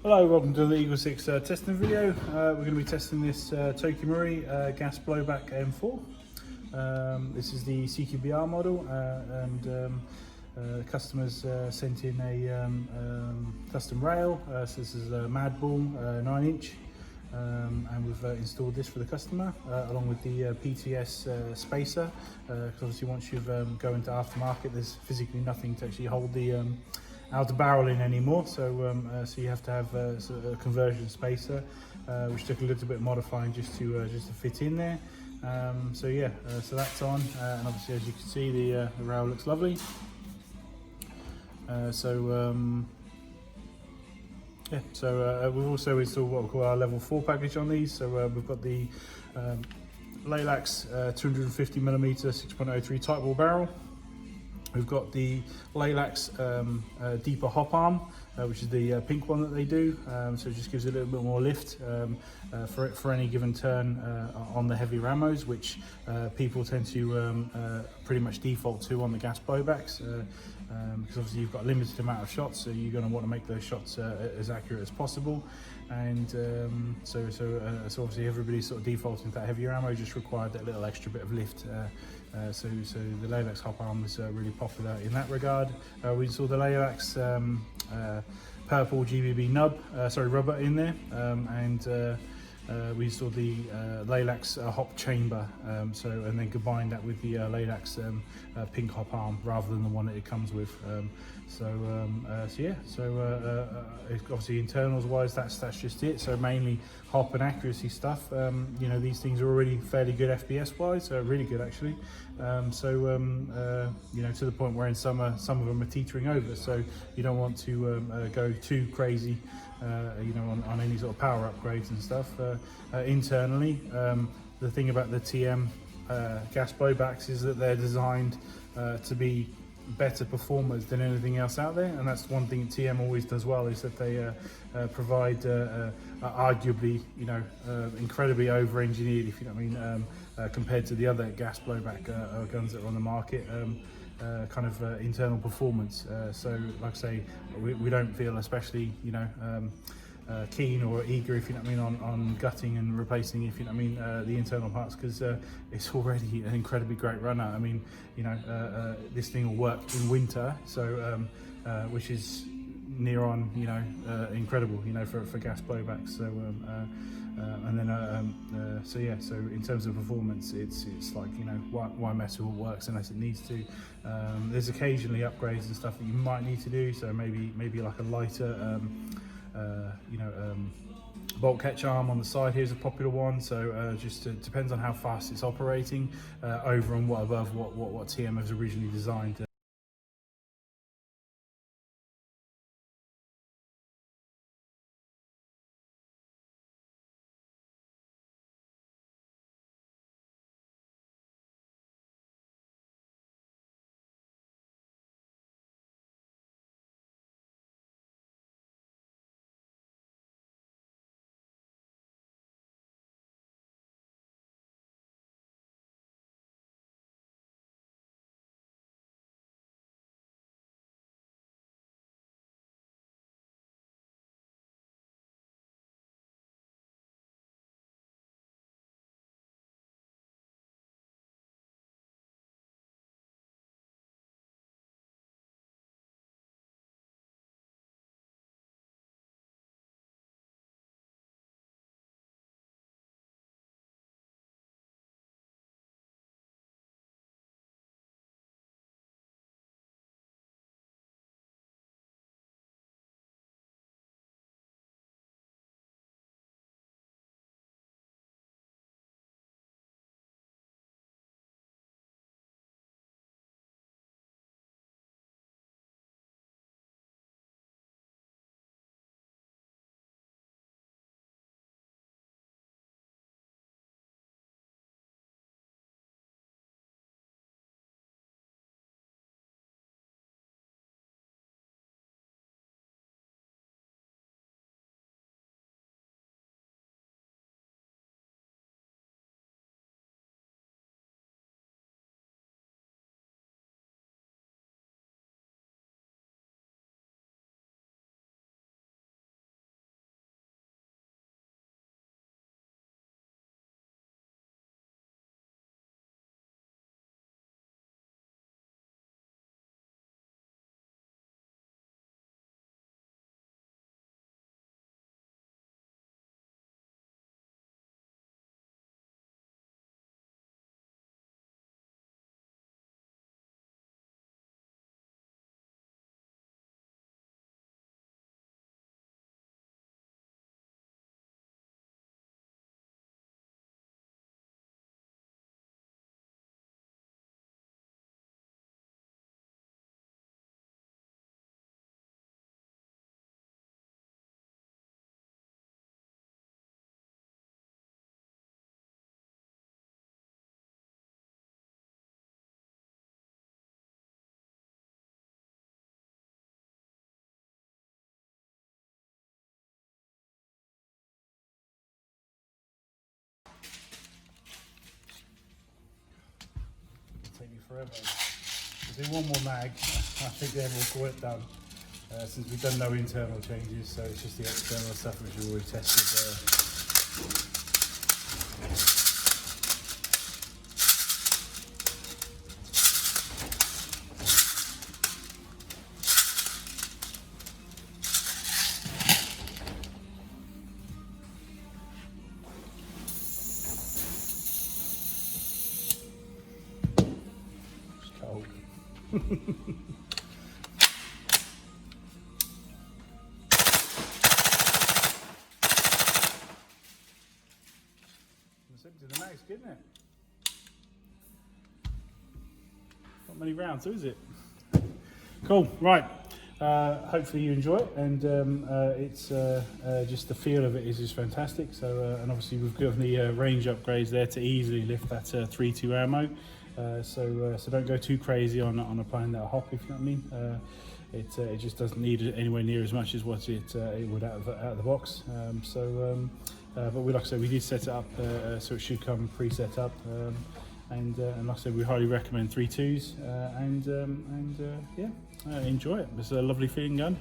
Hello, welcome to the Eagle 6 testing video. We're going to be testing this Tokimori gas blowback M4. This is the CQBR model, and customers sent in a custom rail. So this is a Madball 9-inch, and we've installed this for the customer along with the PTS spacer, because obviously once you've go into aftermarket, there's physically nothing to actually hold the outer barrel in anymore, so so you have to have a conversion spacer, which took a little bit of modifying just to fit in there. So yeah, so that's on, and obviously as you can see, the rail looks lovely. Yeah, so we've also installed what we call our level 4 package on these. So we've got the Laylax 250mm 6.03 tightbore barrel. We've got the Laylax deeper hop arm, which is the pink one that they do, so it just gives it a little bit more lift for any given turn on the heavy rammos, which people tend to pretty much default to on the gas blowbacks, because obviously you've got a limited amount of shots, so you're going to want to make those shots as accurate as possible. And so obviously everybody's sort of defaulting to that heavier ammo, just required that little extra bit of lift. So the Laylax hop arm is really popular in that regard. We saw the Laylax purple GBB rubber in there, and we installed the Laylax hop chamber, and then combined that with the Laylax pink hop arm rather than the one that it comes with. Obviously internals wise, that's just it. So mainly hop and accuracy stuff. You know, these things are already fairly good FPS wise, really good actually. You know, to the point where in summer some of them are teetering over, so you don't want to go too crazy, you know, on any sort of power upgrades and stuff. Internally, the thing about the TM gas blowbacks is that they're designed to be better performers than anything else out there, and that's one thing TM always does well, is that they provide arguably, you know, incredibly over-engineered, if you know what I mean, compared to the other gas blowback guns that are on the market. Kind of internal performance. So like I say, we don't feel especially, you know, keen or eager, if you know what I mean, on gutting and replacing, if you know what I mean, the internal parts, because it's already an incredibly great runner. I mean, you know, this thing will work in winter, so which is near on, you know, incredible, you know, for gas blowbacks. So so yeah, so in terms of performance, it's like, you know, why mess with what works unless it needs to. There's occasionally upgrades and stuff that you might need to do, so maybe like a lighter you know, bolt catch arm on the side here is a popular one. So just depends on how fast it's operating, over and above what TM has originally designed. forever. We'll do one more mag. I think then we'll call it done. Since we've done no internal changes, so it's just the external stuff which we've already tested. It's cold. The mag's good, isn't it? Not many rounds, is it? Cool, right. Hopefully you enjoy it, and it's just the feel of it is just fantastic. So, and obviously we've given the range upgrades there to easily lift that 3.2 ammo. So don't go too crazy on applying that hop, if you know what I mean. It just doesn't need it anywhere near as much as what it would out of the box. But like I said, we did set it up so it should come pre-set up, and like I said, we highly recommend 3.2s, yeah, enjoy it. It's a lovely feeling gun.